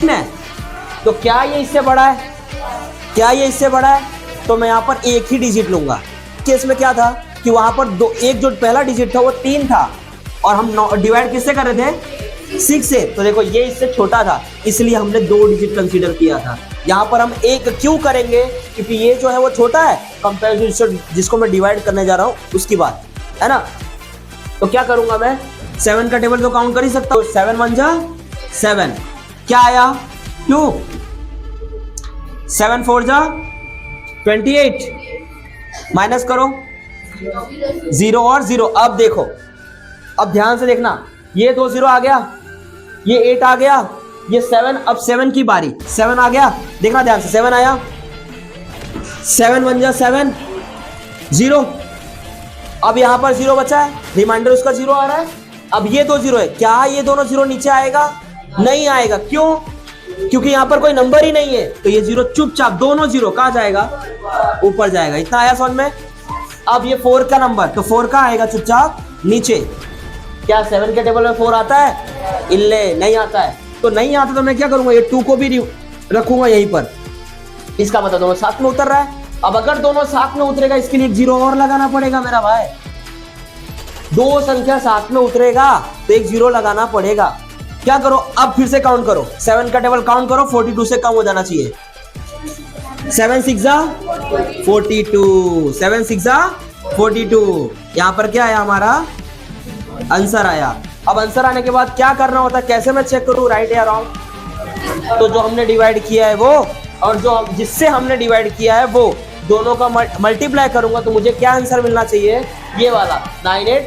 है, तो क्या ये इससे बड़ा है? क्या ये इससे बड़ा है? तो मैं यहाँ पर एक ही डिजिट लूंगा। केस में क्या था कि वहां पर दो, एक जो पहला डिजिट था वो 3 था और हम डिवाइड किससे कर रहे थे? 6 से। तो देखो ये इससे छोटा था, इसलिए हमने 2 डिजिट कंसीडर किया था। यहाँ पर हम एक क्यों करेंगे? क्योंकि ये जो है वो छोटा है कंपेयर टू जिसको मैं डिवाइड करने जा रहा हूँ उसकी बात है ना। तो क्या करूंगा मैं? 7 का टेबल तो काउंट कर ही सकता हूँ। 7 1 जा 7, क्या आया? 2। 7 4 जा 28, माइनस करो 0 और 0। अब देखो, अब ध्यान से देखना, ये 2 0 आ गया, ये 8 आ गया, ये 7। अब 7 की बारी, 7 आ गया, देखना ध्यान से, 7 आया, 7 1 जा 7 0। अब यहां पर 0 बचा है, रिमाइंडर उसका 0 आ रहा है। अब ये 2 0 है, क्या ये दोनों 0 नीचे आएगा? नहीं आएगा। क्यों? क्योंकि यहां पर कोई नंबर ही नहीं है, तो ये 0 चुपचाप दोनों 0 कहां जाएगा? ऊपर जाएगा। इतना आया समझ में? अब ये 4 का नंबर, तो 4 का आएगा चुपचाप नीचे। क्या 7 के टेबल में 4 आता है? इल्ले नहीं आता है। तो नहीं आता तो मैं क्या करूंगा? ये 2 को भी रखूंगा यहीं पर। इसका मतलब दोनों साथ में उतर रहा है। अब अगर दोनों साथ में उतरेगा, इसके लिए 0 और लगाना पड़ेगा मेरा भाई। 2 संख्या साथ में उतरेगा तो एक 0 लगाना पड़ेगा। क्या करो? अब फिर से काउंट करो, 7 का टेबल काउंट करो, 42 से कम हो जाना चाहिए। 7 6 जा 42, 7 6 जा 42। यहां पर क्या आया? हमारा आंसर आया। अब आंसर आने के बाद क्या करना होता है? कैसे मैं चेक करूं राइट या रॉन्ग? तो जो हमने डिवाइड किया है वो और जो जिससे हमने डिवाइड किया है वो दोनों का मल्टीप्लाई करूंगा तो मुझे क्या आंसर मिलना चाहिए? ये वाला 98